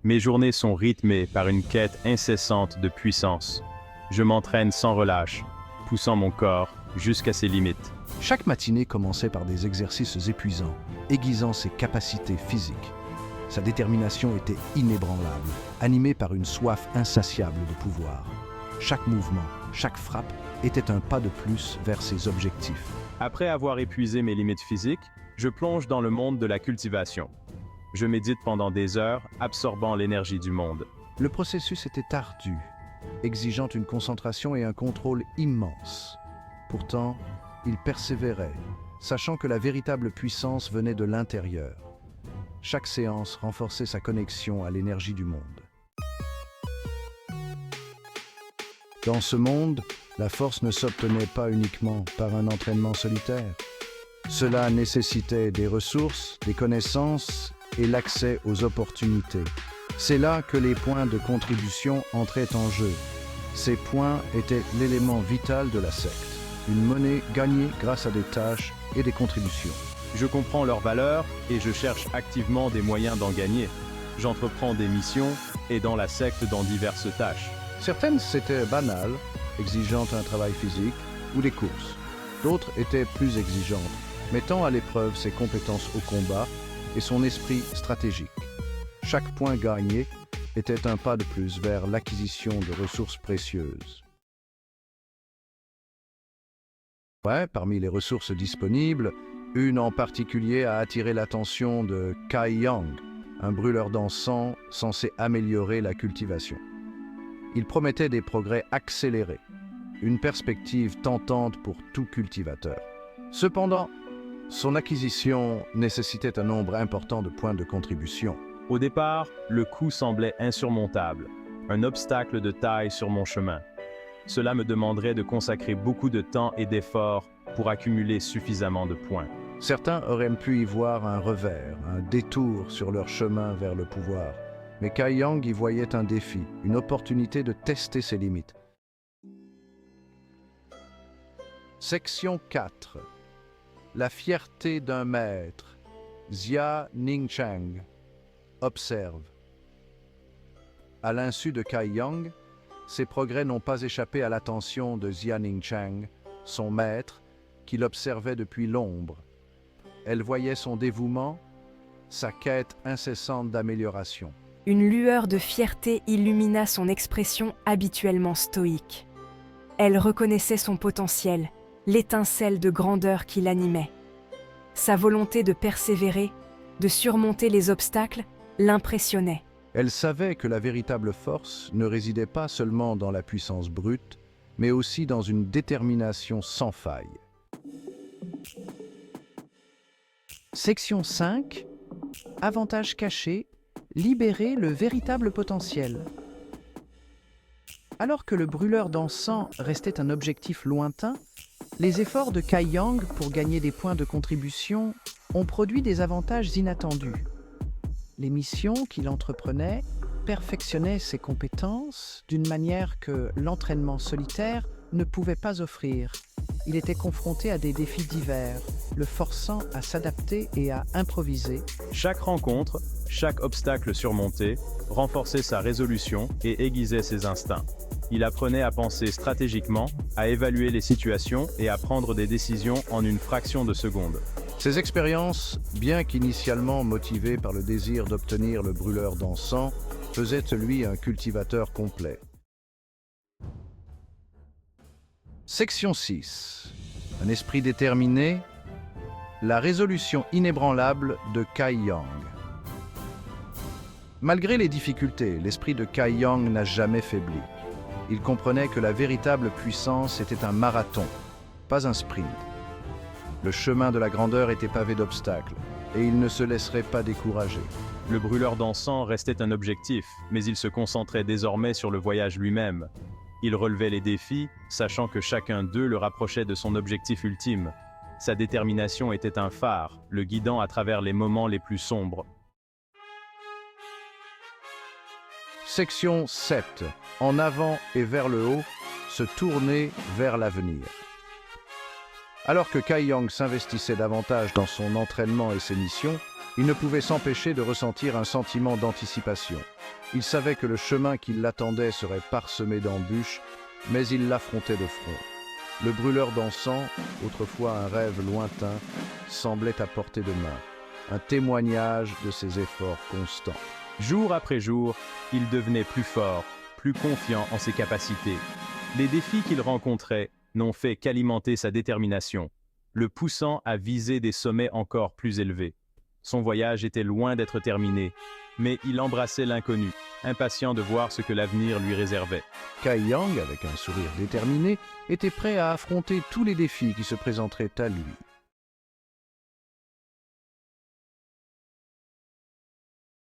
Mes journées sont rythmées par une quête incessante de puissance. Je m'entraîne sans relâche, poussant mon corps jusqu'à ses limites. Chaque matinée commençait par des exercices épuisants, aiguisant ses capacités physiques. Sa détermination était inébranlable, animée par une soif insatiable de pouvoir. Chaque mouvement, chaque frappe était un pas de plus vers ses objectifs. Après avoir épuisé mes limites physiques, je plonge dans le monde de la cultivation. Je médite pendant des heures, absorbant l'énergie du monde. Le processus était ardu, exigeant une concentration et un contrôle immenses. Pourtant, il persévérait, sachant que la véritable puissance venait de l'intérieur. Chaque séance renforçait sa connexion à l'énergie du monde. Dans ce monde, la force ne s'obtenait pas uniquement par un entraînement solitaire. Cela nécessitait des ressources, des connaissances et l'accès aux opportunités. C'est là que les points de contribution entraient en jeu. Ces points étaient l'élément vital de la secte, une monnaie gagnée grâce à des tâches et des contributions. Je comprends leur valeur et je cherche activement des moyens d'en gagner. J'entreprends des missions, aidant la secte dans diverses tâches. Certaines étaient banales, exigeant un travail physique ou des courses. D'autres étaient plus exigeantes, mettant à l'épreuve ses compétences au combat et son esprit stratégique. Chaque point gagné était un pas de plus vers l'acquisition de ressources précieuses. Parmi les ressources disponibles, une en particulier a attiré l'attention de Kai Yang, un brûleur d'encens censé améliorer la cultivation. Il promettait des progrès accélérés, une perspective tentante pour tout cultivateur. Cependant, son acquisition nécessitait un nombre important de points de contribution. Au départ, le coût semblait insurmontable, un obstacle de taille sur mon chemin. Cela me demanderait de consacrer beaucoup de temps et d'efforts pour accumuler suffisamment de points. Certains auraient pu y voir un revers, un détour sur leur chemin vers le pouvoir. Mais Kai Yang y voyait un défi, une opportunité de tester ses limites. Section 4. La fierté d'un maître. Xia Ningchang. Observe. À l'insu de Kai Yang, ses progrès n'ont pas échappé à l'attention de Xia Ningchang, son maître, qui l'observait depuis l'ombre. Elle voyait son dévouement, sa quête incessante d'amélioration. Une lueur de fierté illumina son expression habituellement stoïque. Elle reconnaissait son potentiel, l'étincelle de grandeur qui l'animait. Sa volonté de persévérer, de surmonter les obstacles, l'impressionnait. Elle savait que la véritable force ne résidait pas seulement dans la puissance brute, mais aussi dans une détermination sans faille. Section 5. Avantage caché. Libérer le véritable potentiel. Alors que le brûleur d'encens restait un objectif lointain, les efforts de Kai Yang pour gagner des points de contribution ont produit des avantages inattendus. Les missions qu'il entreprenait perfectionnaient ses compétences d'une manière que l'entraînement solitaire ne pouvait pas offrir. Il était confronté à des défis divers, le forçant à s'adapter et à improviser. Chaque rencontre, chaque obstacle surmonté, renforçait sa résolution et aiguisait ses instincts. Il apprenait à penser stratégiquement, à évaluer les situations et à prendre des décisions en une fraction de seconde. Ces expériences, bien qu'initialement motivées par le désir d'obtenir le brûleur d'encens, faisaient de lui un cultivateur complet. Section 6. Un esprit déterminé. La résolution inébranlable de Kai Yang. Malgré les difficultés, l'esprit de Kai Yang n'a jamais faibli. Il comprenait que la véritable puissance était un marathon, pas un sprint. Le chemin de la grandeur était pavé d'obstacles, et il ne se laisserait pas décourager. Le brûleur d'encens restait un objectif, mais il se concentrait désormais sur le voyage lui-même. Il relevait les défis, sachant que chacun d'eux le rapprochait de son objectif ultime. Sa détermination était un phare, le guidant à travers les moments les plus sombres. Section 7. En avant et vers le haut, se tourner vers l'avenir. Alors que Kai Yang s'investissait davantage dans son entraînement et ses missions, Il ne pouvait s'empêcher de ressentir un sentiment d'anticipation. Il savait que le chemin qui l'attendait serait parsemé d'embûches, mais il l'affrontait de front. Le brûleur d'encens, autrefois un rêve lointain, semblait à portée de main, un témoignage de ses efforts constants. Jour après jour, il devenait plus fort, plus confiant en ses capacités. Les défis qu'il rencontrait n'ont fait qu'alimenter sa détermination, le poussant à viser des sommets encore plus élevés. Son voyage était loin d'être terminé, mais il embrassait l'inconnu, impatient de voir ce que l'avenir lui réservait. Kai Yang, avec un sourire déterminé, était prêt à affronter tous les défis qui se présenteraient à lui.